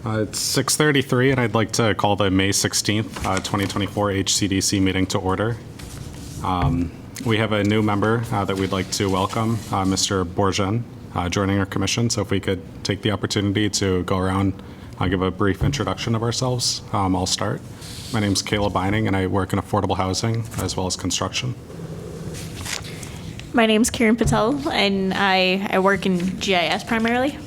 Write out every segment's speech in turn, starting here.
It's 6:33, and I'd like to call the May 16th, 2024 HCDC meeting to order. We have a new member that we'd like to welcome, Mr. Bourgeon, joining our commission. So if we could take the opportunity to go around, give a brief introduction of ourselves. I'll start. My name's Caleb Beining, and I work in affordable housing as well as construction. My name's Karen Patel, and I work in GIS primarily.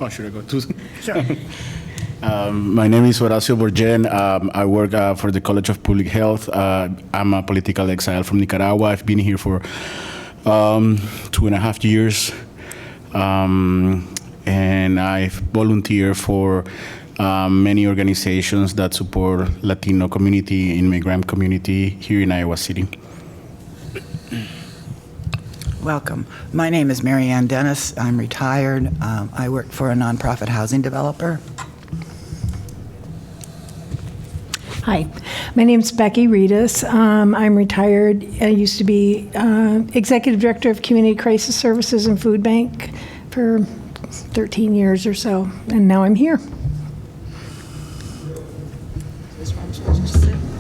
Oh, should I go too? Sure. My name is Horacio Borgen. I work for the College of Public Health. I'm a political exile from Nicaragua. I've been here for 2.5 years. And I've volunteered for many organizations that support Latino community, immigrant community here in Iowa City. Welcome. My name is Mary Ann Dennis. I'm retired. I work for a nonprofit housing developer. Hi, my name's Becky Reedus. I'm retired. I used to be Executive Director of Community Crisis Services and Food Bank for 13 years or so, and now I'm here.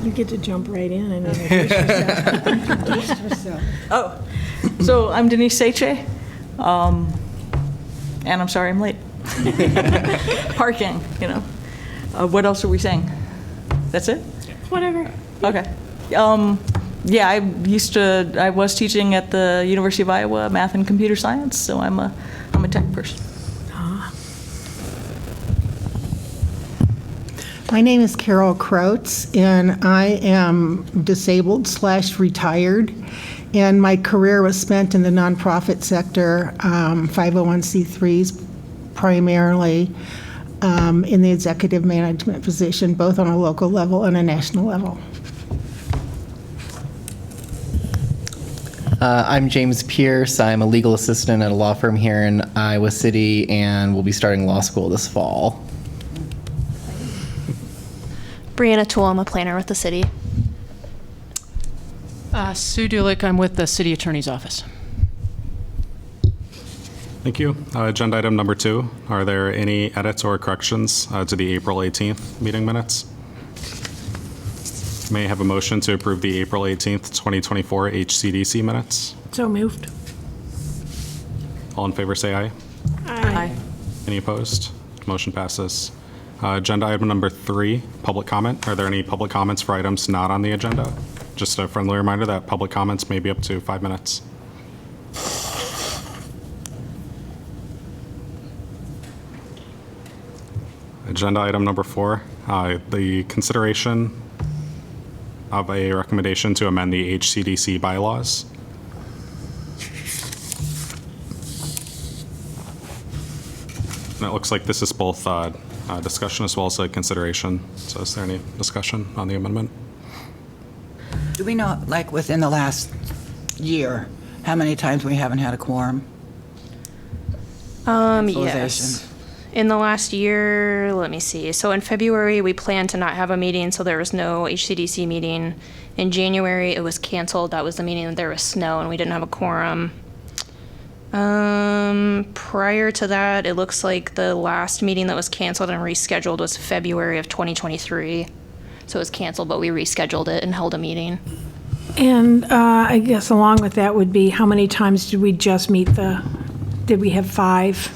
You get to jump right in and introduce yourself. Oh, so I'm Denise Seche, and I'm sorry I'm late. Parking, you know. What else are we saying? That's it? Whatever. Okay. Yeah, I was teaching at the University of Iowa, math and computer science, so I'm a tech person. My name is Carol Krautz, and I am disabled/retired, and my career was spent in the nonprofit sector, 501c3s primarily, in the executive management position, both on a local level and a national level. I'm James Pierce. I'm a legal assistant at a law firm here in Iowa City, and will be starting law school this fall. Brianna Toole, I'm a planner with the city. Sue Dulick, I'm with the City Attorney's Office. Thank you. Agenda item number 2. Are there any edits or corrections to the April 18th meeting minutes? May I have a motion to approve the April 18th, 2024 HCDC minutes? So moved. All in favor say aye. Aye. Any opposed? Motion passes. Agenda item number 3, public comment. Are there any public comments for items not on the agenda? Just a friendly reminder that public comments may be up to 5 minutes. Agenda item number 4, the consideration of a recommendation to amend the HCDC bylaws. And it looks like this is both discussion as well as a consideration. So is there any discussion on the amendment? Do we know, like, within the last year, how many times we haven't had a quorum? Yes. In the last year, let me see. So in February, we planned to not have a meeting, so there was no HCDC meeting. In January, it was canceled. That was the meeting that there was snow and we didn't have a quorum. Prior to that, it looks like the last meeting that was canceled and rescheduled was February of 2023. So it was canceled, but we rescheduled it and held a meeting. And I guess along with that would be, how many times did we just meet did we have 5?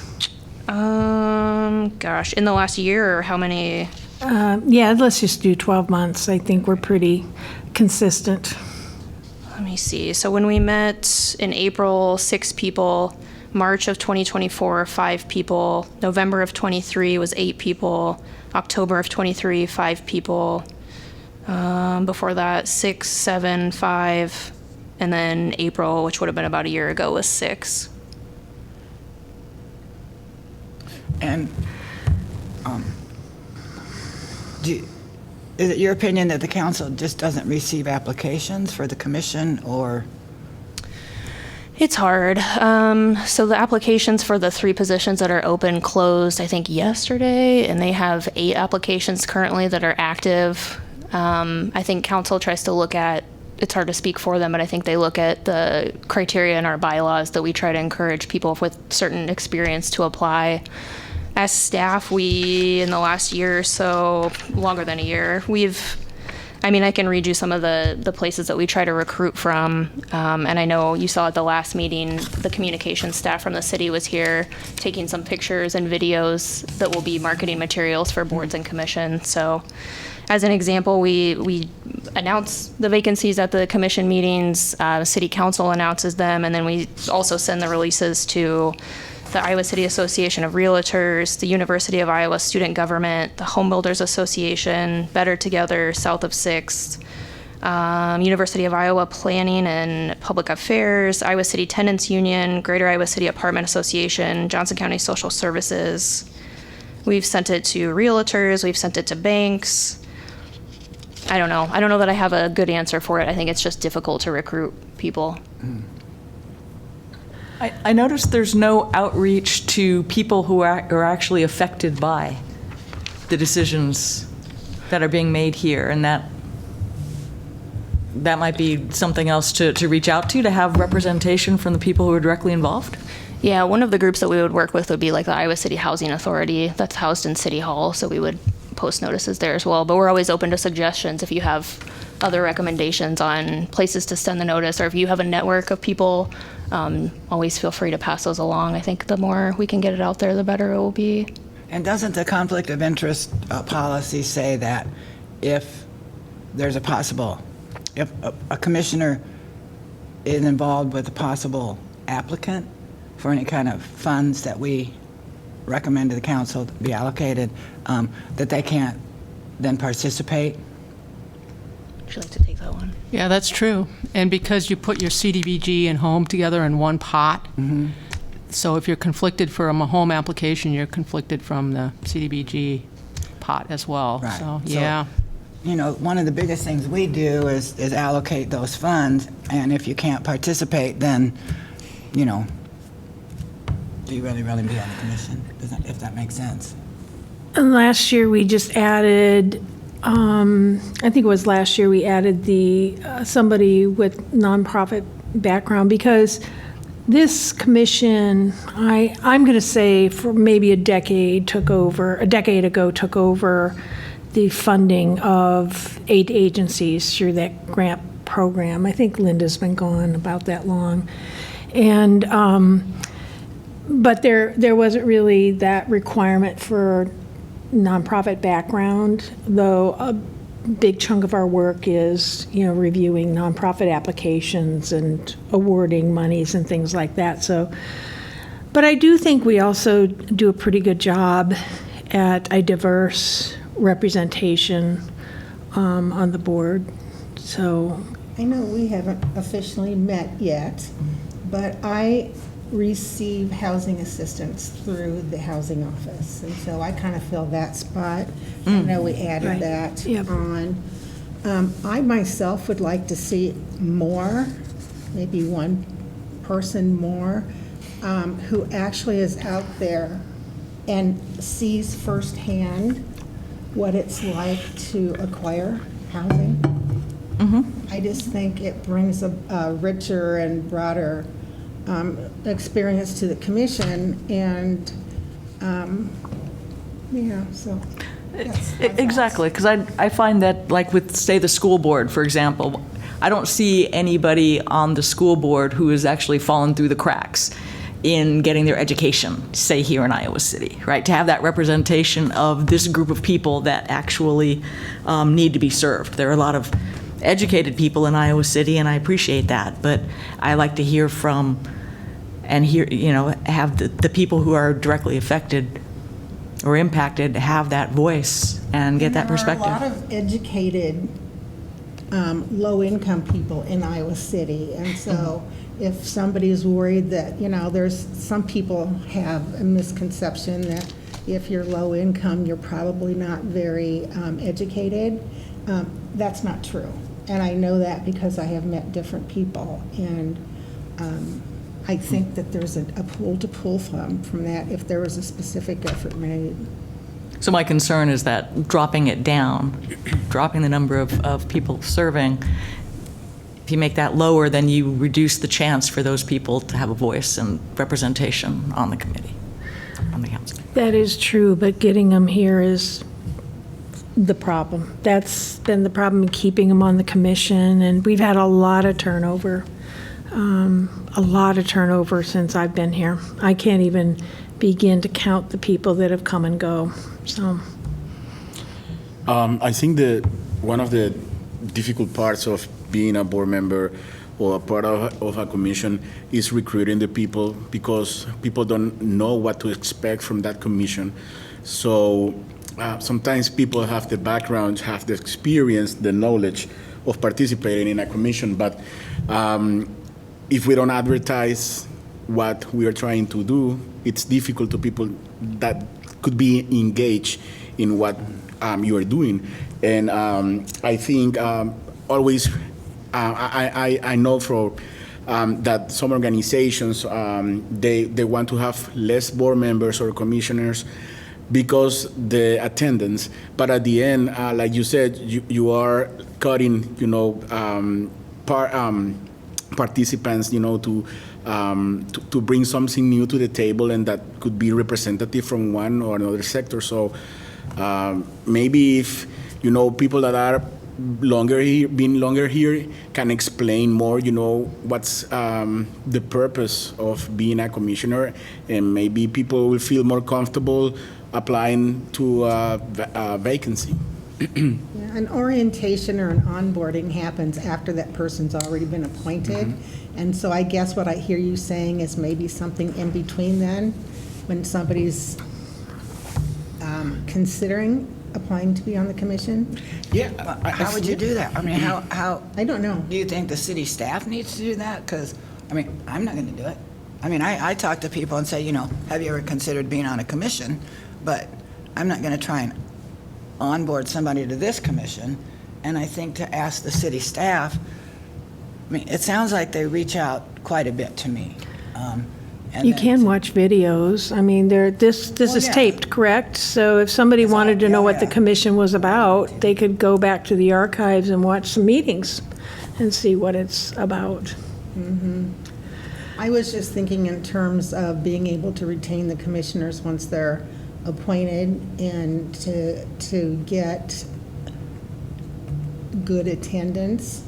Gosh, in the last year, or how many? Yeah, let's just do 12 months. I think we're pretty consistent. Let me see. So when we met in April, 6 people. March of 2024, 5 people. November of 23 was 8 people. October of 23, 5 people. Before that, 6, 7, 5. And then April, which would have been about a year ago, was 6. And is it your opinion that the council just doesn't receive applications for the commission, or? It's hard. So the applications for the 3 positions that are open closed, I think, yesterday, and they have 8 applications currently that are active. I think council tries to look at, it's hard to speak for them, but I think they look at the criteria in our bylaws that we try to encourage people with certain experience to apply. As staff, we, in the last year or so, longer than a year, I can read you some of the places that we try to recruit from. And I know you saw at the last meeting, the communications staff from the city was here taking some pictures and videos that will be marketing materials for boards and commissions. So as an example, we announce the vacancies at the commission meetings, the city council announces them, and then we also send the releases to the Iowa City Association of Realtors, the University of Iowa Student Government, the Home Builders Association, Better Together, South of 6th, University of Iowa Planning and Public Affairs, Iowa City Tenants Union, Greater Iowa City Apartment Association, Johnson County Social Services. We've sent it to realtors, we've sent it to banks. I don't know that I have a good answer for it. I think it's just difficult to recruit people. I noticed there's no outreach to people who are actually affected by the decisions that are being made here, and that might be something else to reach out to have representation from the people who are directly involved. Yeah, one of the groups that we would work with would be like the Iowa City Housing Authority that's housed in City Hall, so we would post notices there as well. But we're always open to suggestions if you have other recommendations on places to send the notice, or if you have a network of people, always feel free to pass those along. I think the more we can get it out there, the better it will be. And doesn't the conflict of interest policy say that if there's if a commissioner is involved with a possible applicant for any kind of funds that we recommend to the council to be allocated, that they can't then participate? Would you like to take that one? Yeah, that's true. And because you put your CDBG and home together in one pot, so if you're conflicted for a home application, you're conflicted from the CDBG pot as well. Right. So, yeah. One of the biggest things we do is allocate those funds, and if you can't participate, then, do you really be on the commission? If that makes sense. And last year, we just added, I think it was last year, we added the somebody with nonprofit background, because this commission, I'm going to say for maybe a decade ago, took over the funding of 8 agencies through that grant program. I think Linda's been gone about that long. And, but there wasn't really that requirement for nonprofit background, though a big chunk of our work is, reviewing nonprofit applications and awarding monies and things like that. So, but I do think we also do a pretty good job at a diverse representation on the board. So I know we haven't officially met yet, but I receive housing assistance through the housing office, and so I kind of fill that spot. I know we added Right. that Yep. on. I myself would like to see more, maybe one person more, who actually is out there and sees firsthand what it's like to acquire housing. I just think it brings a richer and broader experience to the commission, and so that's my thoughts. Exactly, because I find that, like with, say, the school board, for example, I don't see anybody on the school board who has actually fallen through the cracks in getting their education, say here in Iowa City, right? To have that representation of this group of people that actually need to be served. There are a lot of educated people in Iowa City, and I appreciate that, but I like to hear from and have the people who are directly affected or impacted have that voice and get that perspective. There are a lot of educated, low-income people in Iowa City, and so if somebody is worried that, there's, some people have a misconception that if you're low income, you're probably not very educated. That's not true. And I know that because I have met different people, and I think that there's a pool to pull from that if there was a specific effort made. So my concern is that dropping it down, dropping the number of people serving, if you make that lower, then you reduce the chance for those people to have a voice and representation on the committee. on the council. That is true, but getting them here is the problem. That's been the problem in keeping them on the commission, and we've had a lot of turnover. Since I've been here. I can't even begin to count the people that have come and go, so. I think that one of the difficult parts of being a board member or a part of a commission is recruiting the people, because people don't know what to expect from that commission. So sometimes people have the background, have the experience, the knowledge of participating in a commission, but if we don't advertise what we are trying to do, it's difficult to people that could be engaged in what you are doing. And I think always, I know that some organizations, they want to have less board members or commissioners because the attendance, but at the end, like you said, you are cutting, participants, to bring something new to the table, and that could be representative from one or another sector. So maybe if people that are been longer here can explain more, what's the purpose of being a commissioner, and maybe people will feel more comfortable applying to a vacancy. Yeah, an orientation or an onboarding happens after that person's already been appointed. And so I guess what I hear you saying is maybe something in between then, when somebody's considering applying to be on the commission? Yeah. How would you do that? I mean, how? I don't know. Do you think the city staff needs to do that? Because, I'm not going to do it. I talk to people and say, have you ever considered being on a commission? But I'm not going to try and onboard somebody to this commission. And I think to ask the city staff, it sounds like they reach out quite a bit to me. You can watch videos. This is yeah. taped, correct? So if somebody wanted to know what the commission was about, they could go back to the archives and watch some meetings and see what it's about. I was just thinking in terms of being able to retain the commissioners once they're appointed, and to get good attendance.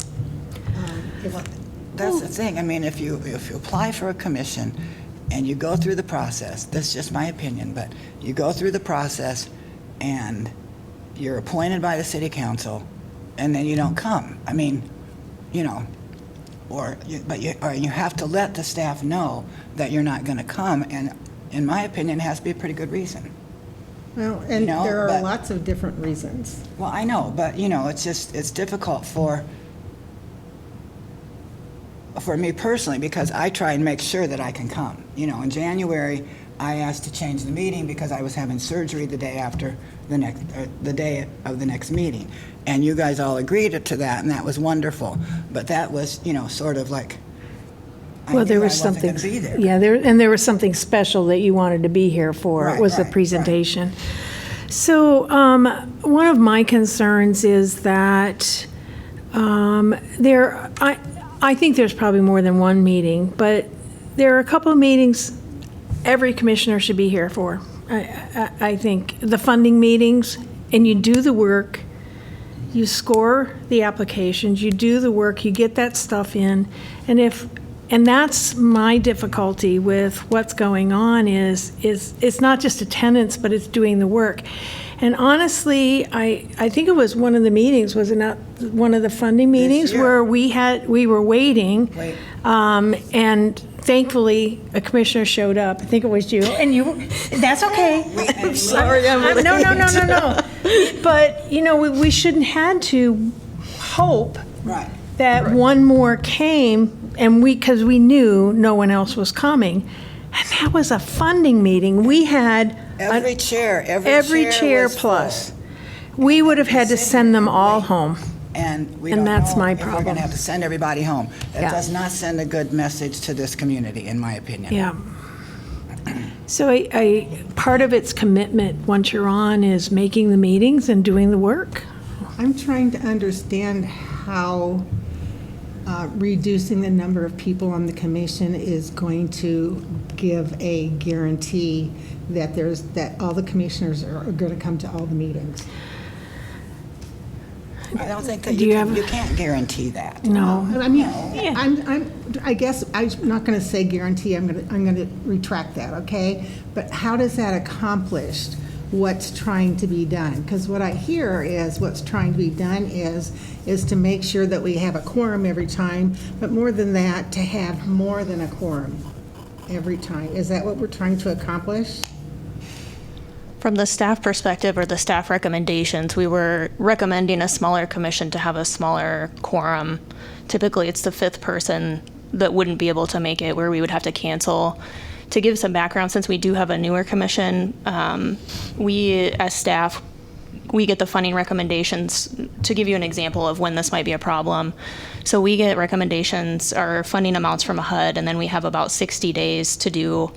That's the thing. If you apply for a commission and you go through the process, that's just my opinion, but you go through the process and you're appointed by the city council and then you don't come. Or you have to let the staff know that you're not going to come, and in my opinion, it has to be a pretty good reason. Well, and there are but- lots of different reasons. Well, I know, but it's difficult for me personally, because I try and make sure that I can come. In January, I asked to change the meeting because I was having surgery the day after the day of the next meeting, and you guys all agreed to that, and that was wonderful. But that was, sort of like, There was something. Be there. Yeah, there was something special that you wanted to be here for. Right, It was the right, presentation. So one of my concerns is that I think there's probably more than one meeting, but there are a couple of meetings every commissioner should be here for. I think the funding meetings, and you do the work, you score the applications, you do the work, you get that stuff in, and that's my difficulty with what's going on is it's not just attendance, but it's doing the work. And honestly, I think it was one of the meetings, was it not one of the funding meetings, year. where we were waiting, Wait. And thankfully a commissioner showed up. I think it was you, and that's okay. Sorry, Emily. No. But we shouldn't had to hope Right. that one more came, and because we knew no one else was coming, and that was a funding meeting. We had Every chair was plus. full. We would have had to send them all home. And we And don't that's know my if we're going problem. to have to send everybody home. That Yeah. does not send a good message to this community, in my opinion. Yeah. So I part of its commitment, once you're on, is making the meetings and doing the work. I'm trying to understand how reducing the number of people on the commission is going to give a guarantee that that all the commissioners are going to come to all the meetings. I don't think that Do you you can, have- you can't guarantee that. No. I mean, I guess I'm not going to say guarantee, I'm going to retract that, okay? But how does that accomplish what's trying to be done? Because what I hear is what's trying to be done is to make sure that we have a quorum every time, but more than that, to have more than a quorum every time. Is that what we're trying to accomplish? From the staff perspective or the staff recommendations, we were recommending a smaller commission to have a smaller quorum. Typically, it's the fifth person that wouldn't be able to make it, where we would have to cancel. To give some background, since we do have a newer commission, we as staff, we get the funding recommendations. To give you an example of when this might be a problem, so we get recommendations or funding amounts from HUD, and then we have about 60 days to do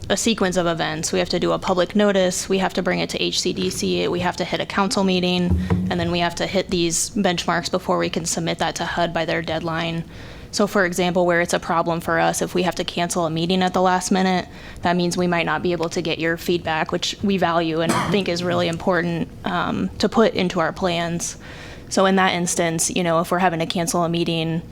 a sequence of events. We have to do a public notice, we have to bring it to HCDC, we have to hit a council meeting, and then we have to hit these benchmarks before we can submit that to HUD by their deadline. So for example, where it's a problem for us, if we have to cancel a meeting at the last minute, that means we might not be able to get your feedback, which we value and think is really important to put into our plans. So in that instance, if we're having to cancel a meeting,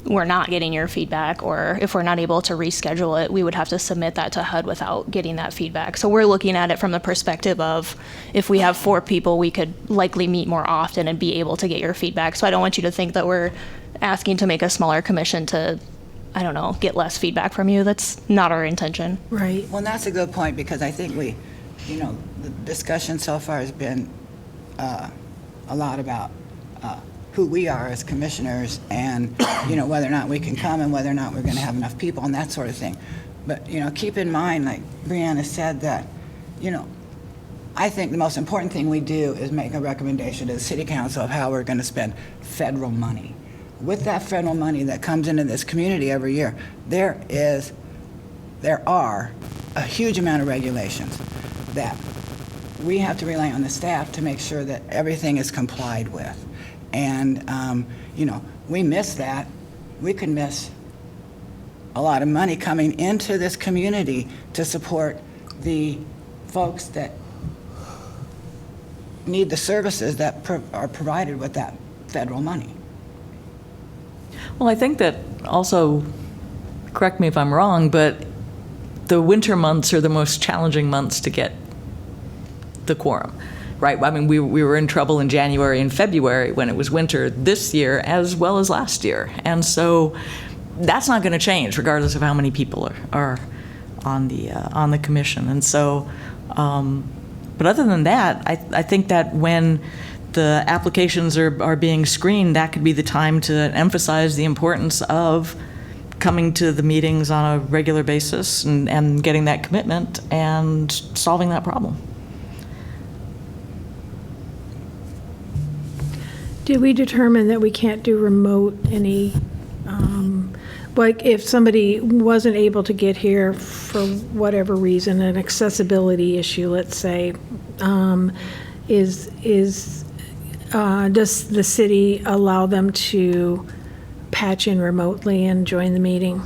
we're not getting your feedback, or if we're not able to reschedule it, we would have to submit that to HUD without getting that feedback. So we're looking at it from the perspective of, if we have 4 people, we could likely meet more often and be able to get your feedback. So I don't want you to think that we're asking to make a smaller commission to, get less feedback from you. That's not our intention. Right. Well, that's a good point, because I think the discussion so far has been a lot about who we are as commissioners and, whether or not we can come and whether or not we're going to have enough people and that sort of thing. But, keep in mind, like Brianna said, that, I think the most important thing we do is make a recommendation to the city council of how we're going to spend federal money. With that federal money that comes into this community every year, there are a huge amount of regulations that we have to rely on the staff to make sure that everything is complied with. And, we miss that. We could miss a lot of money coming into this community to support the folks that need the services that are provided with that federal money. Well, I think that also, correct me if I'm wrong, but the winter months are the most challenging months to get the quorum, right? I mean, we were in trouble in January and February when it was winter this year as well as last year. And so that's not going to change regardless of how many people are on the commission. And so, but other than that, I think that when the applications are being screened, that could be the time to emphasize the importance of coming to the meetings on a regular basis and getting that commitment and solving that problem. Did we determine that we can't do remote like if somebody wasn't able to get here for whatever reason, an accessibility issue, let's say, does the city allow them to patch in remotely and join the meeting?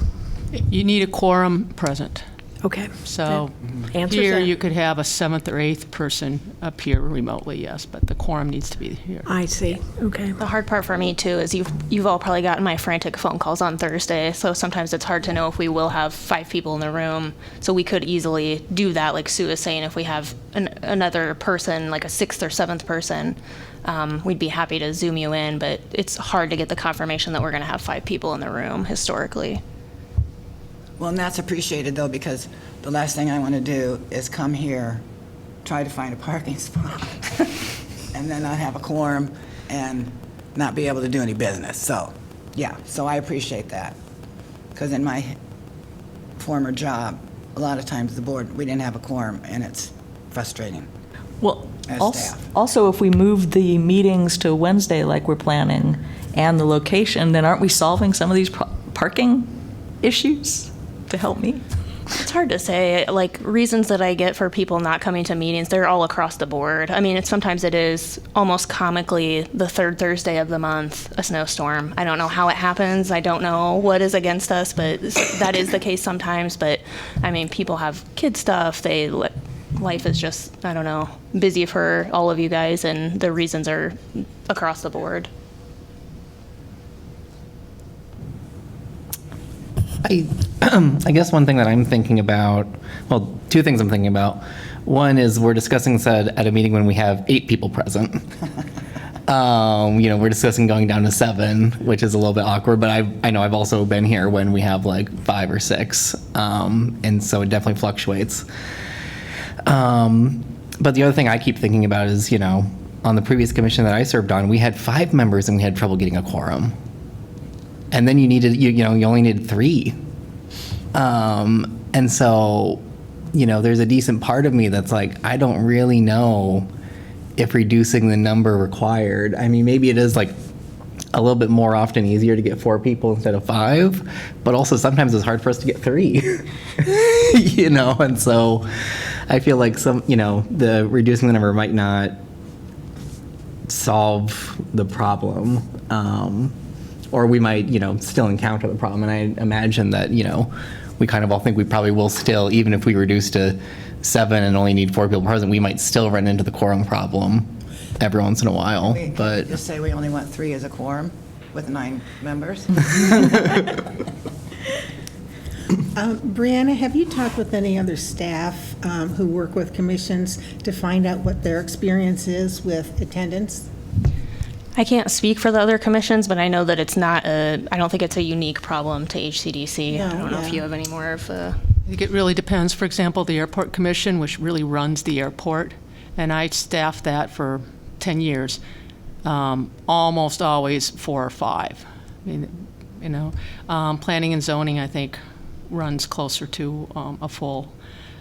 You need a quorum present. Okay. So Answers here that. you could have a 7th or 8th person appear remotely, yes, but the quorum needs to be here. I see. Okay. The hard part for me too is you've all probably gotten my frantic phone calls on Thursday, so sometimes it's hard to know if we will have 5 people in the room. So we could easily do that, like Sue is saying, if we have another person, like a 6th or 7th person, we'd be happy to Zoom you in, but it's hard to get the confirmation that we're going to have 5 people in the room historically. Well, and that's appreciated, though, because the last thing I want to do is come here, try to find a parking spot, and then not have a quorum and not be able to do any business. So, yeah, so I appreciate that. Because in my former job, a lot of times the board, we didn't have a quorum, and it's frustrating. Well, As staff. also, if we move the meetings to Wednesday like we're planning and the location, then aren't we solving some of these parking issues to help me? It's hard to say. Like, reasons that I get for people not coming to meetings, they're all across the board. I mean, sometimes it is almost comically the third Thursday of the month, a snowstorm. I don't know how it happens. I don't know what is against us, but that is the case sometimes. But, I mean, people have kid stuff. Life is just, I don't know, busy for all of you guys, and the reasons are across the board. I guess one thing that I'm thinking about, well, two things I'm thinking about. One is we're discussing this at a meeting when we have 8 people present. We're discussing going down to 7, which is a little bit awkward, but I know I've also been here when we have like 5 or 6. And so it definitely fluctuates. But the other thing I keep thinking about is, on the previous commission that I served on, we had 5 members and we had trouble getting a quorum. And then you only needed 3. And so, there's a decent part of me that's like, I don't really know if reducing the number required. I mean, maybe it is like a little bit more often easier to get 4 people instead of 5, but also sometimes it's hard for us to get 3, and so I feel like the reducing the number might not solve the problem. Or we might, still encounter the problem. And I imagine that, we kind of all think we probably will still, even if we reduce to 7 and only need 4 people present, we might still run into the quorum problem every once in a while. But Just say we only want 3 as a quorum with 9 members. Brianna, have you talked with any other staff who work with commissions to find out what their experience is with attendance? I can't speak for the other commissions, but I know that I don't think it's a unique problem to HCDC. I don't know if you have any more of a... I think it really depends. For example, the Airport Commission, which really runs the airport, and I staffed that for 10 years, almost always 4 or 5. I mean, Planning and Zoning, I think, runs closer to a full.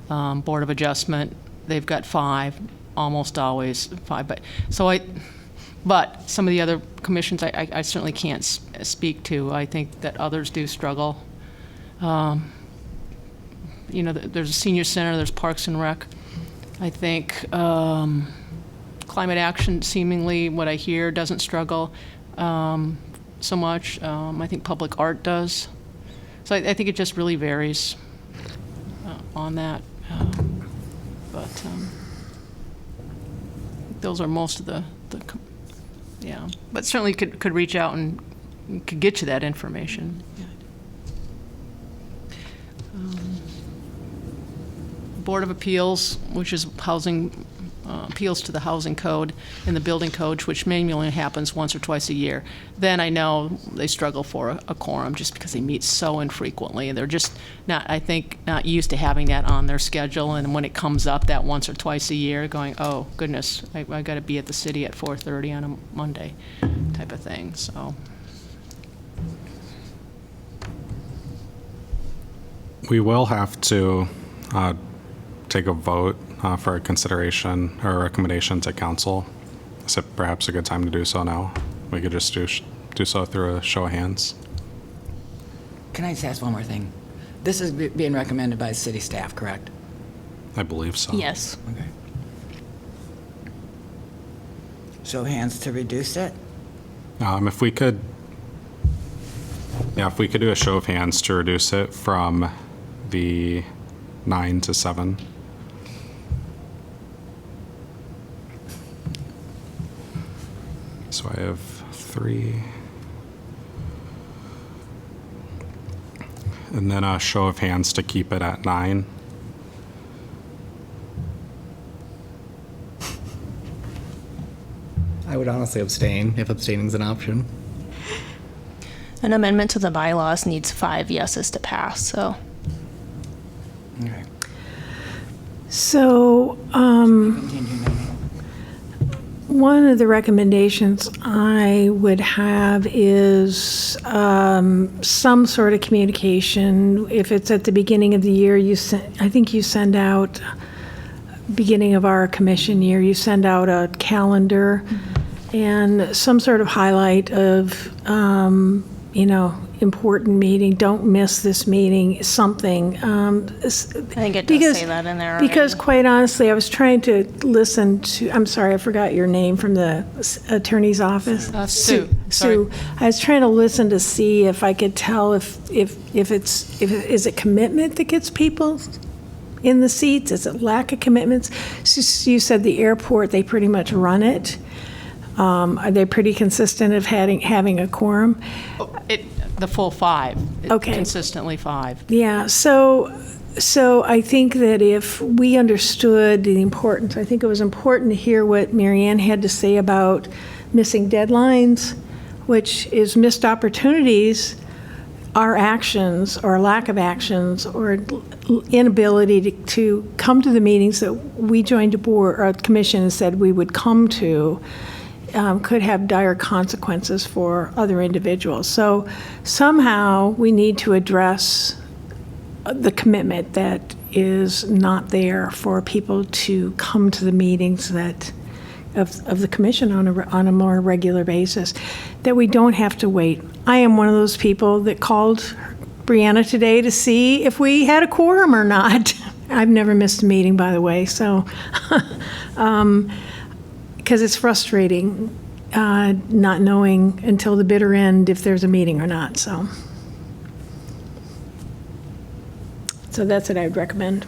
Board of Adjustment, they've got 5, almost always 5. But some of the other commissions, I certainly can't speak to. I think that others do struggle. There's a senior center, there's Parks and Rec. I think climate action, seemingly, what I hear, doesn't struggle so much. I think public art does. So I think it just really varies on that. But those are most of the yeah. But certainly could reach out and could get you that information. Board of Appeals, which is housing, appeals to the housing code and the building code, which mainly only happens once or twice a year. Then I know they struggle for a quorum just because they meet so infrequently, and they're just not used to having that on their schedule. And when it comes up that once or twice a year, going, oh goodness, I got to be at the city at 4:30 on a Monday, type of thing. So. We will have to take a vote for a consideration or recommendation to council. Is it perhaps a good time to do so now? We could just do so through a show of hands. Can I just ask one more thing? This is being recommended by city staff, correct? I believe so. Yes. Okay. Show of hands to reduce it? If we could do a show of hands to reduce it from the 9 to 7. So I have 3. And then a show of hands to keep it at 9. I would honestly abstain if abstaining is an option. An amendment to the bylaws needs 5 yeses to pass, so. Okay. So, Continue, Megan. one of the recommendations I would have is some sort of communication. If it's at the beginning of the year, I think you send out, beginning of our commission year, you send out a calendar and some sort of highlight of, important meeting, don't miss this meeting, something. I think it does say that in there already. Because quite honestly, I was trying to listen to, I'm sorry, I forgot your name from the attorney's office. Sue. Sorry. Sue. I was trying to listen to see if I could tell if is it commitment that gets people in the seats? Is it lack of commitments? You said the airport, they pretty much run it. Are they pretty consistent of having a quorum? The full 5. Okay. Consistently 5. Yeah, so I think that if we understood the importance, I think it was important to hear what Marianne had to say about missing deadlines, which is missed opportunities, our actions or lack of actions or inability to come to the meetings that we joined a board or a commission and said we would come to. Could have dire consequences for other individuals. So somehow we need to address the commitment that is not there for people to come to the meetings that of the commission on a more regular basis, that we don't have to wait. I am one of those people that called Brianna today to see if we had a quorum or not. I've never missed a meeting, by the way, so because it's frustrating not knowing until the bitter end if there's a meeting or not. So that's what I would recommend.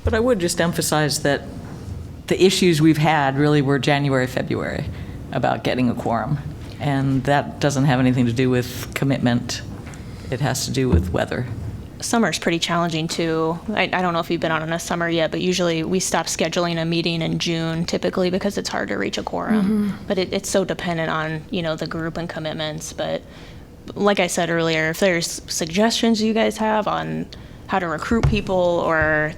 But I would just emphasize that the issues we've had really were January, February about getting a quorum. And that doesn't have anything to do with commitment. It has to do with weather. Summer's pretty challenging too. I don't know if you've been on a summer yet, but usually we stop scheduling a meeting in June typically because it's hard to reach a quorum. But it's so dependent on, the group and commitments. But like I said earlier, if there's suggestions you guys have on how to recruit people, or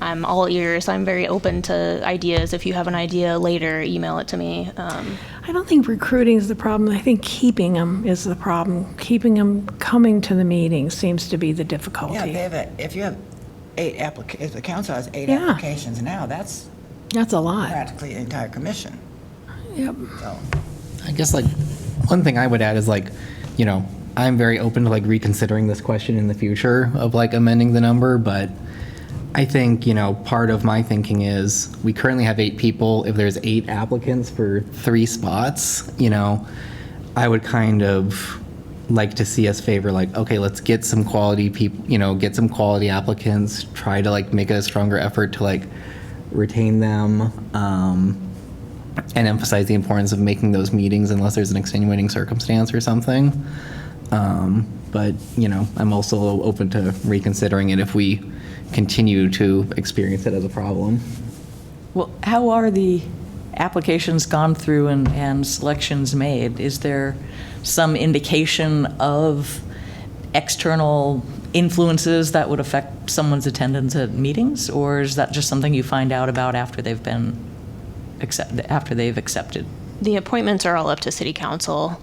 I'm all ears. I'm very open to ideas. If you have an idea later, email it to me. I don't think recruiting is the problem. I think keeping them is the problem. Keeping them coming to the meetings seems to be the difficulty. Yeah, if you have 8 if the council has 8 Yeah. applications now, that's That's a lot. practically the entire commission. Yep. So, I guess like one thing I would add is like, I'm very open to like reconsidering this question in the future of like amending the number, but I think, part of my thinking is we currently have 8 people. If there's 8 applicants for 3 spots, I would kind of like to see us favor like, okay, let's get some quality people, get some quality applicants, try to like make a stronger effort to like retain them, and emphasize the importance of making those meetings unless there's an extenuating circumstance or something. But, I'm also open to reconsidering it if we continue to experience it as a problem. Well, how are the applications gone through and selections made? Is there some indication of external influences that would affect someone's attendance at meetings, or is that just something you find out about after they've accepted? The appointments are all up to city council.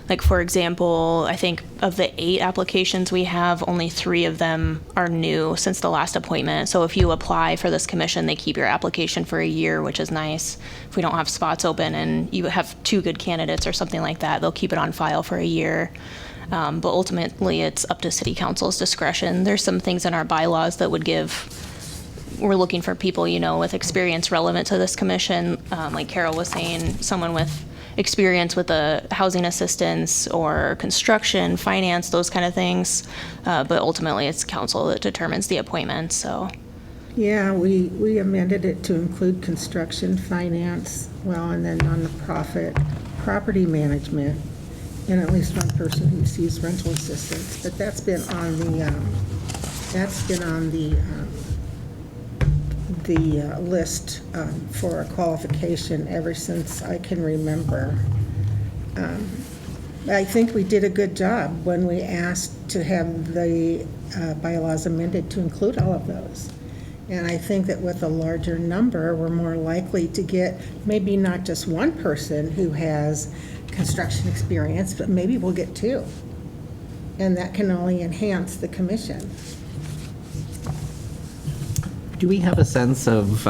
Like, for example, I think of the 8 applications we have, only 3 of them are new since the last appointment. So if you apply for this commission, they keep your application for a year, which is nice. If we don't have spots open and you have 2 good candidates or something like that, they'll keep it on file for a year. But ultimately, it's up to city council's discretion. There's some things in our bylaws that would we're looking for people, with experience relevant to this commission. Like Carol was saying, someone with experience with the housing assistance or construction, finance, those kind of things. But ultimately, it's council that determines the appointment, so. Yeah, we amended it to include construction, finance, and then nonprofit, property management, and at least one person who receives rental assistance. But that's been on the list for a qualification ever since I can remember. I think we did a good job when we asked to have the bylaws amended to include all of those. And I think that with a larger number, we're more likely to get maybe not just one person who has construction experience, but maybe we'll get 2. And that can only enhance the commission. Do we have a sense of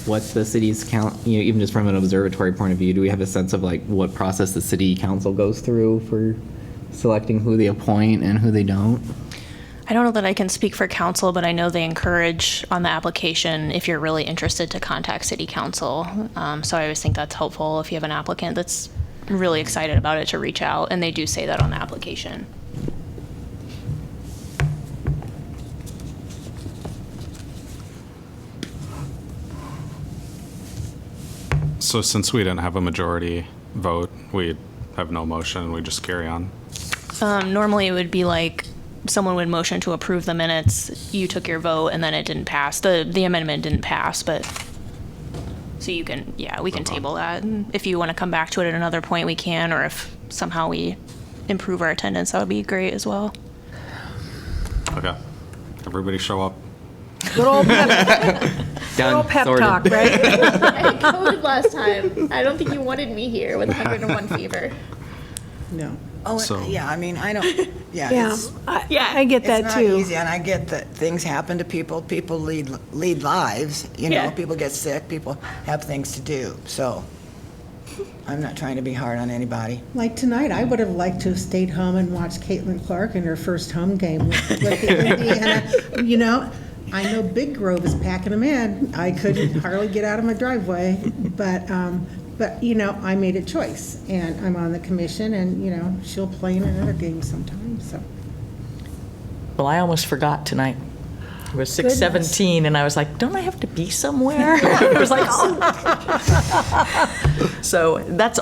what's the city's count, even just from an observatory point of view, do we have a sense of like what process the city council goes through for selecting who they appoint and who they don't? I don't know that I can speak for council, but I know they encourage on the application, if you're really interested, to contact city council. So I always think that's helpful if you have an applicant that's really excited about it to reach out, and they do say that on the application. So since we didn't have a majority vote, we have no motion, we just carry on. Normally, it would be like someone would motion to approve the minutes, you took your vote, and then it didn't pass. The amendment didn't pass, but, so you can, yeah, we can table that. And if you want to come back to it at another point, we can, or if somehow we improve our attendance, that would be great as well. Okay. Everybody show up. Good old pep, good old Done, pep sorted. talk, right? I had COVID last time. I don't think you wanted me here with 101 fever. No. Oh, So- yeah, I mean, I don't, yeah. Yeah, it's- I get that It's too. not easy, and I get that things happen to people. People lead lives, Yeah. People get sick, people have things to do. So I'm not trying to be hard on anybody. Like tonight, I would have liked to have stayed home and watched Caitlin Clark in her first home game with the Indiana. I know Big Grove is packing them in. I couldn't hardly get out of my driveway, but I made a choice, and I'm on the commission, and, she'll play in another game sometime, so. Well, I almost forgot tonight. It was 6:17, and I was like, don't I have to be somewhere? I was like, oh. So that's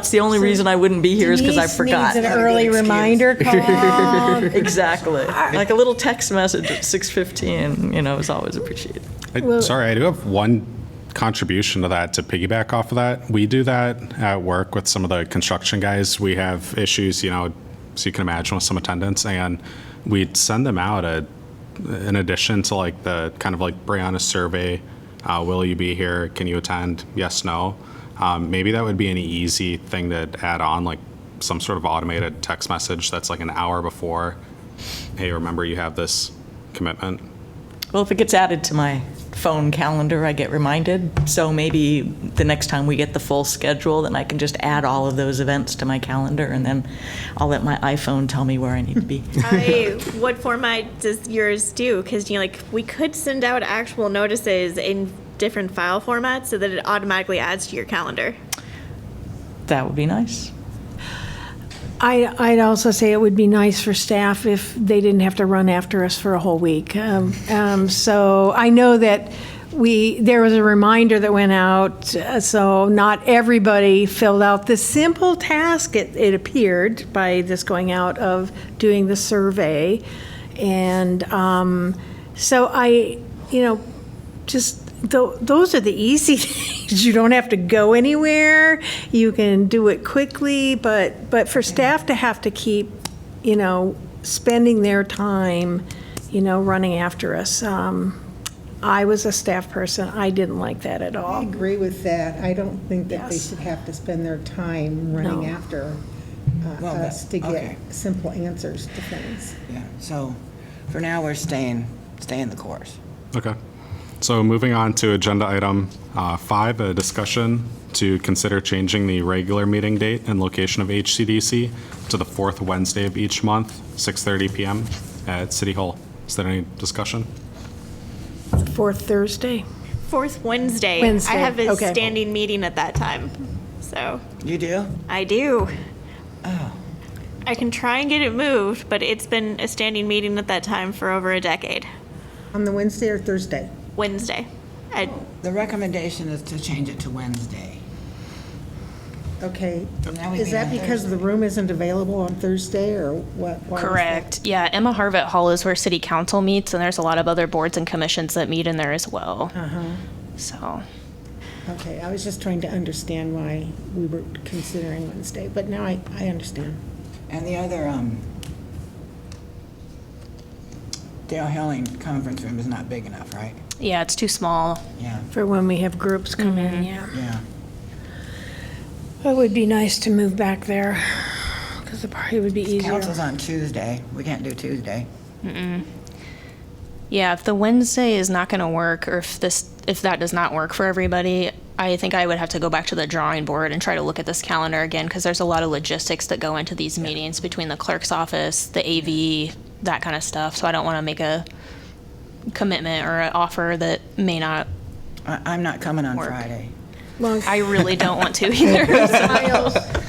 the only reason I wouldn't be here is because I forgot. Denise needs an early reminder call. Exactly. Like a little text message at 6:15, is always appreciated. Sorry, I do have one contribution to that, to piggyback off of that. We do that at work with some of the construction guys. We have issues, so you can imagine, with some attendance, and we'd send them out in addition to like the kind of like Brianna survey, will you be here? Can you attend? Yes, no. Maybe that would be an easy thing to add on, like some sort of automated text message that's like an hour before. Hey, remember you have this commitment. Well, if it gets added to my phone calendar, I get reminded. So maybe the next time we get the full schedule, then I can just add all of those events to my calendar, and then I'll let my iPhone tell me where I need to be. What format does yours do? Because we could send out actual notices in different file formats so that it automatically adds to your calendar. That would be nice. I'd also say it would be nice for staff if they didn't have to run after us for a whole week. So I know that there was a reminder that went out, so not everybody filled out the simple task, it appeared, by this going out, of doing the survey. And so those are the easy things. You don't have to go anywhere. You can do it quickly, but for staff to have to keep, spending their time, running after us. I was a staff person. I didn't like that at I all. agree with that. I don't think that they Yes. should have to spend their time running No. after Well, us to okay. get simple answers to things. Yeah, so for now, we're staying the course. Okay. So moving on to agenda item 5, a discussion to consider changing the regular meeting date and location of HCDC to the 4th Wednesday of each month, 6:30 PM at City Hall. Is there any discussion? Fourth Thursday. Fourth Wednesday. Wednesday, I have a okay. standing meeting at that time. So You do? I do. I can try and get it moved, but it's been a standing meeting at that time for over a decade. On the Wednesday or Thursday? Wednesday. The recommendation is to change it to Wednesday. Okay. Now we Is meet that on because the room isn't available on Thursday, or what? why is that? Correct. Yeah, Emma Harvett Hall is where city council meets, and there's a lot of other boards and commissions that meet in there as well. So, Okay, I was just trying to understand why we were considering Wednesday, but now I understand. And the other, Dale Helling conference room is not big enough, right? yeah, it's too small. Yeah, For when we have groups come in, yeah. yeah. It would be nice to move back there, because the party would be easier. Council's on Tuesday. We can't do Tuesday. Yeah, if the Wednesday is not going to work, or if this if that does not work for everybody, I think I would have to go back to the drawing board and try to look at this calendar again, because there's a lot of logistics that go into these meetings between the clerk's office, the AV, that kind of stuff. So I don't want to make a commitment or an offer that may not. I'm not coming on Work. Friday. Well, I really don't want to either.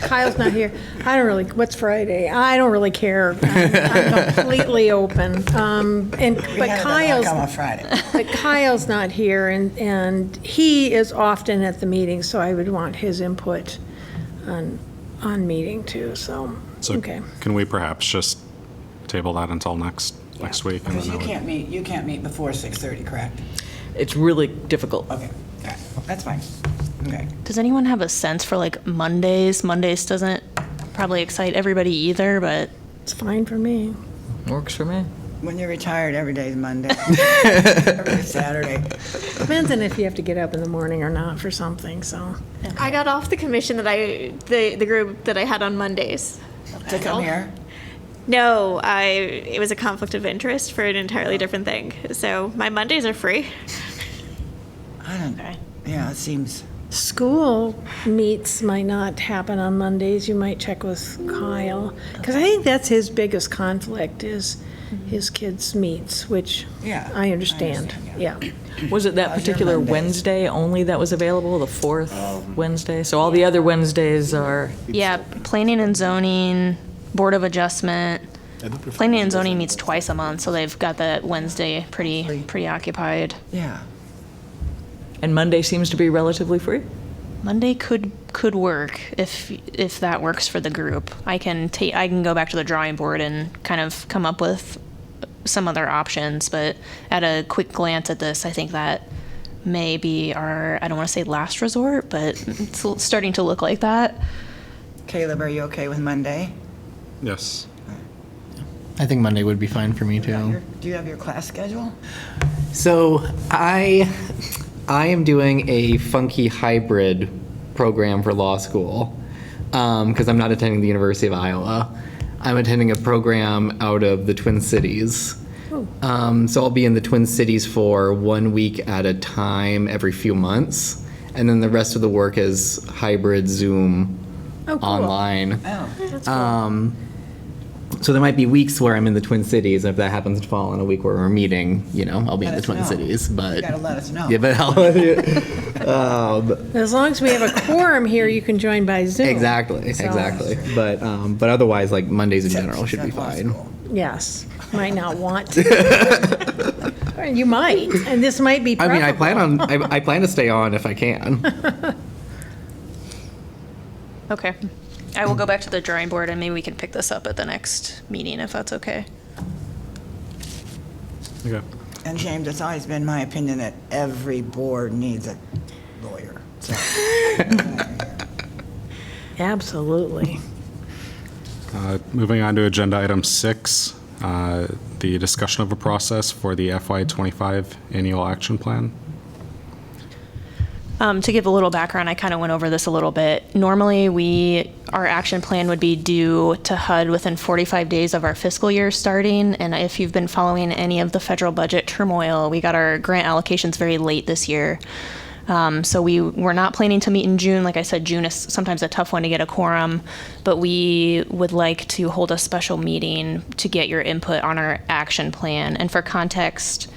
Kyle's not here. I don't really, what's Friday? I don't really care. I'm completely open. We But had to Kyle's, come on Friday. but Kyle's not here, and he is often at the meeting, so I would want his input on meeting too, so, So okay. can we perhaps just table that until next week? and Because then you can't meet before 6:30, correct? It's really difficult. Okay, all right, that's fine. Okay. Does anyone have a sense for like Mondays? Mondays doesn't probably excite everybody either, but It's fine for me. Works for me. When you're retired, every day's Monday. Every day's Saturday. Depends on if you have to get up in the morning or not for something, so. I got off the commission that the group that I had on Mondays. To come here? No, it was a conflict of interest for an entirely different thing. So my Mondays are free. I don't, yeah, it seems, School meets might not happen on Mondays. You might check with Kyle. Because I think that's his biggest conflict is his kids' meets, which Yeah, I understand. I understand, Yeah. Was it that How's your particular Mondays? Wednesday only that was available, the fourth Wednesday? So all the other Wednesdays are, yeah, planning and zoning, board of adjustment. Planning and zoning meets twice a month, so they've got that Wednesday pretty occupied. yeah. and Monday seems to be relatively free? Monday could work if that works for the group. I can go back to the drawing board and kind of come up with some other options, but at a quick glance at this, I think that may be our, I don't want to say last resort, but it's starting to look like that. Caleb, are you okay with Monday? Yes. I think Monday would be fine for me too. Do you have your class schedule? So I am doing a funky hybrid program for law school because I'm not attending the University of Iowa. I'm attending a program out of the Twin Cities. So I'll be in the Twin Cities for 1 week at a time every few months. And then the rest of the work is hybrid Zoom Oh, cool. online. Oh, So there might be weeks where I'm in the Twin Cities, and if that happens to fall on a week where we're meeting, I'll be in Let the us Twin know. Cities. But you gotta let us know. yeah, but As long as we have a quorum here, you can join by Zoom. exactly. But otherwise, like Mondays in general should be Except law fine. school. Yes, might not want to. Or you might, and this might be I mean, preferable. I plan to stay on if I can. Okay. I will go back to the drawing board and maybe we can pick this up at the next meeting if that's okay. Okay. And James, it's always been my opinion that every board needs a lawyer. So, Absolutely. Moving on to agenda item 6, the discussion of a process for the FY25 annual action plan. To give a little background, I kind of went over this a little bit. Normally, our action plan would be due to HUD within 45 days of our fiscal year starting. And if you've been following any of the federal budget turmoil, we got our grant allocations very late this year. So we were not planning to meet in June. Like I said, June is sometimes a tough one to get a quorum, but we would like to hold a special meeting to get your input on our action plan. And for context,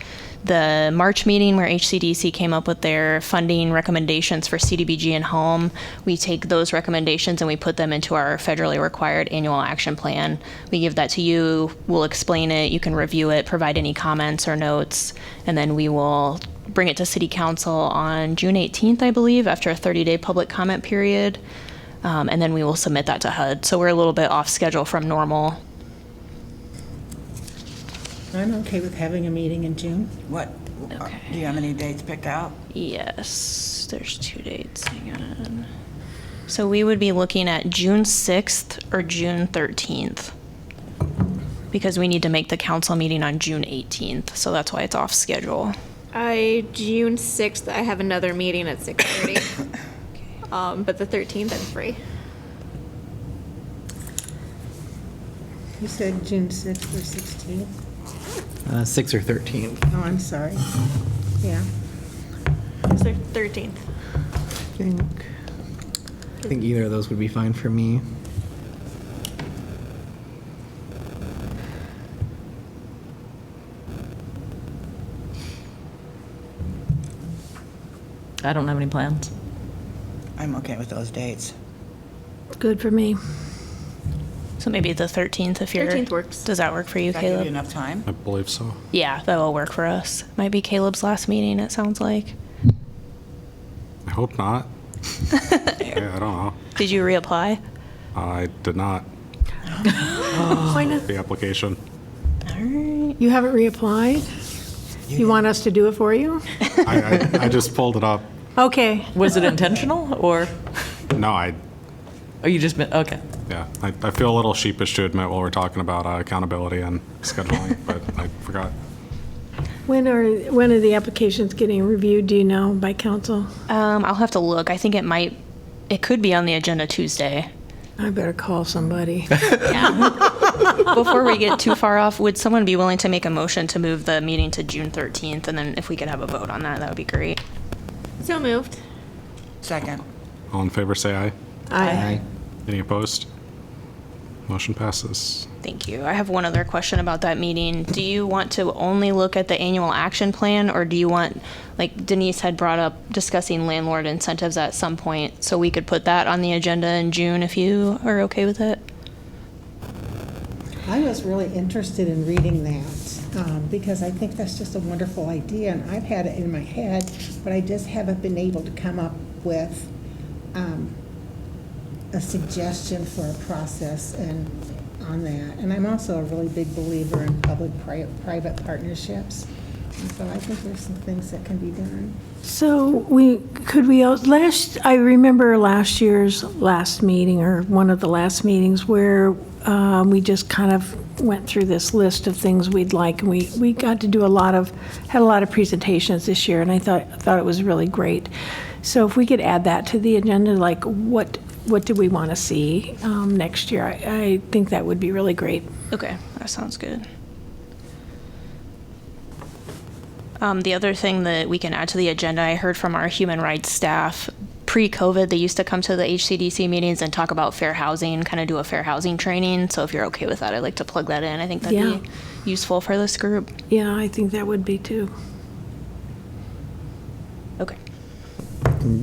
the March meeting where HCDC came up with their funding recommendations for CDBG and home, we take those recommendations and we put them into our federally required annual action plan. We give that to you, we'll explain it, you can review it, provide any comments or notes, and then we will bring it to City Council on June 18th, I believe, after a 30-day public comment period, and then we will submit that to HUD. So we're a little bit off schedule from normal. I'm okay with having a meeting in June. what, Okay. do you have any dates picked out? Yes, there's 2 dates. Hang on. So we would be looking at June 6th or June 13th because we need to make the council meeting on June 18th. So that's why it's off schedule. June 6th, I have another meeting at 6:30. But the 13th, I'm free. You said June 6th or 16th? 6 or 13. Oh, I'm sorry. Yeah. It's the 13th. I think either of those would be fine for me. I don't have any plans. I'm okay with those dates. Good for me. So maybe the 13th if you're. 13th works. Does that work for you, Does that give you Caleb? enough time? I believe so. Yeah, that will work for us. Might be Caleb's last meeting, it sounds like. I hope not. Yeah, I don't know. Did you reapply? I did not, Why not? the application. You haven't reapplied? You want us to do it for you? I just pulled it up. Okay. Was it intentional, or No, are you just, okay. yeah, I feel a little sheepish to admit while we're talking about accountability and scheduling, but I forgot. When are the applications getting reviewed, do you know, by council? I'll have to look. I think it could be on the agenda Tuesday. I better call somebody. Before we get too far off, would someone be willing to make a motion to move the meeting to June 13th? And then if we could have a vote on that, that would be great. So moved. Second. All in favor, say aye. Aye. Any opposed? Motion passes. Thank you. I have one other question about that meeting. Do you want to only look at the annual action plan, or do you want, like Denise had brought up, discussing landlord incentives at some point, so we could put that on the agenda in June if you are okay with it? I was really interested in reading that because I think that's just a wonderful idea, and I've had it in my head, but I just haven't been able to come up with a suggestion for a process and on that. And I'm also a really big believer in public-private partnerships. And so I think there's some things that can be done. So I remember last year's last meeting, or one of the last meetings, where we just kind of went through this list of things we'd like, and we got to do had a lot of presentations this year, and I thought it was really great. So if we could add that to the agenda, like what do we want to see next year? I think that would be really great. Okay, that sounds good. The other thing that we can add to the agenda, I heard from our human rights staff, pre-COVID, they used to come to the HCDC meetings and talk about fair housing, kind of do a fair housing training. So if you're okay with that, I'd like to plug that in. I think that'd be useful for this group. Yeah, I think that would be too. Okay.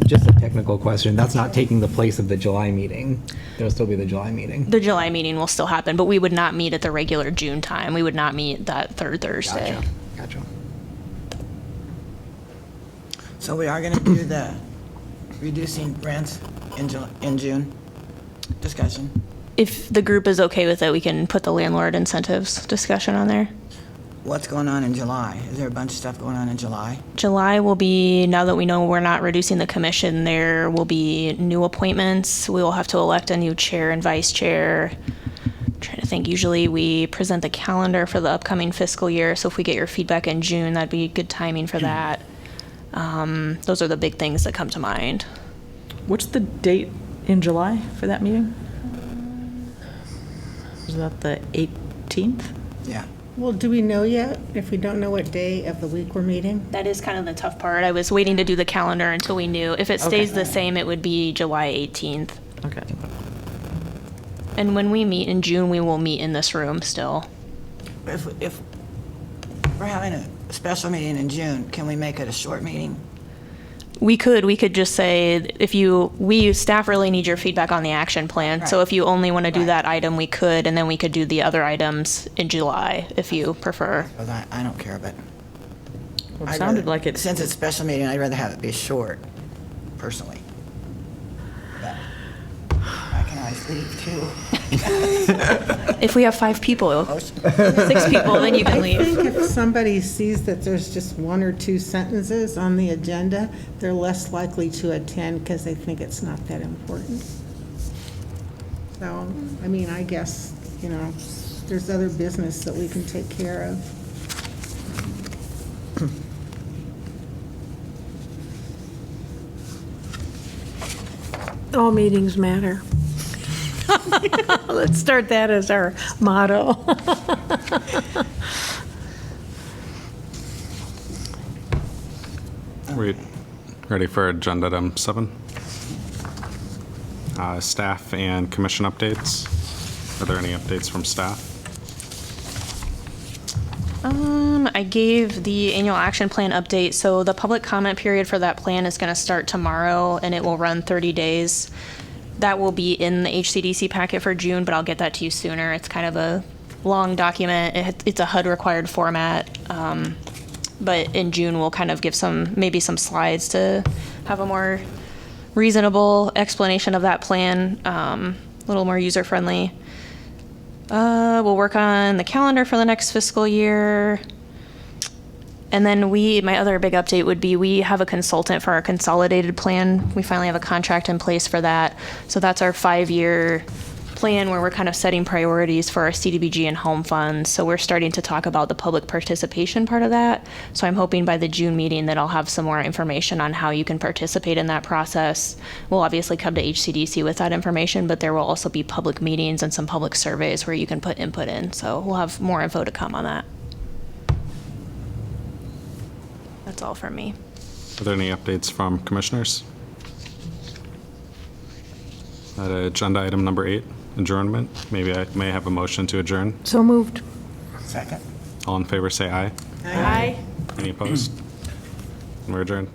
Just a technical question. That's not taking the place of the July meeting. There'll still be the July meeting. The July meeting will still happen, but we would not meet at the regular June time. We would not meet that third Thursday. Gotcha. So we are going to do the reducing rents in June discussion. If the group is okay with it, we can put the landlord incentives discussion on there. What's going on in July? Is there a bunch of stuff going on in July? July will be, now that we know we're not reducing the commission, there will be new appointments. We will have to elect a new chair and vice chair. I'm trying to think, usually we present the calendar for the upcoming fiscal year, so if we get your feedback in June, that'd be good timing for that. Those are the big things that come to mind. What's the date in July for that meeting? Is that the 18th? Yeah. Well, do we know yet, if we don't know what day of the week we're meeting? That is kind of the tough part. I was waiting to do the calendar until we knew. If it stays the same, it would be July 18th. Okay. And when we meet in June, we will meet in this room still. If we're having a special meeting in June, can we make it a short meeting? We could just say, staff really need your feedback on the action plan. So Right. if you only want to do Right. that item, we could, and then we could do the other items in July if you prefer. Because I don't care, but Well, I'd it sounded rather- like it. Since it's a special meeting, I'd rather have it be short, personally. But I can always leave too. If we have 5 people, 6 people, then you can I leave. think if somebody sees that there's just 1 or 2 sentences on the agenda, they're less likely to attend because they think it's not that important. So, I mean, I guess, there's other business that we can take care of. All meetings matter. Let's start that as our motto. Ready for agenda item 7? Staff and commission updates. Are there any updates from staff? I gave the annual action plan update. So the public comment period for that plan is going to start tomorrow and it will run 30 days. That will be in the HCDC packet for June, but I'll get that to you sooner. It's kind of a long document. It's a HUD required format. But in June, we'll kind of give maybe some slides to have a more reasonable explanation of that plan, a little more user friendly. We'll work on the calendar for the next fiscal year. And then my other big update would be we have a consultant for our consolidated plan. We finally have a contract in place for that. So that's our 5-year plan where we're kind of setting priorities for our CDBG and home funds. So we're starting to talk about the public participation part of that. So I'm hoping by the June meeting that I'll have some more information on how you can participate in that process. We'll obviously come to HCDC with that information, but there will also be public meetings and some public surveys where you can put input in. So we'll have more info to come on that. That's all from me. Are there any updates from commissioners? Agenda item number 8, adjournment. Maybe I may have a motion to adjourn. So moved. Second. All in favor say aye. Aye. Any opposed? We're adjourned.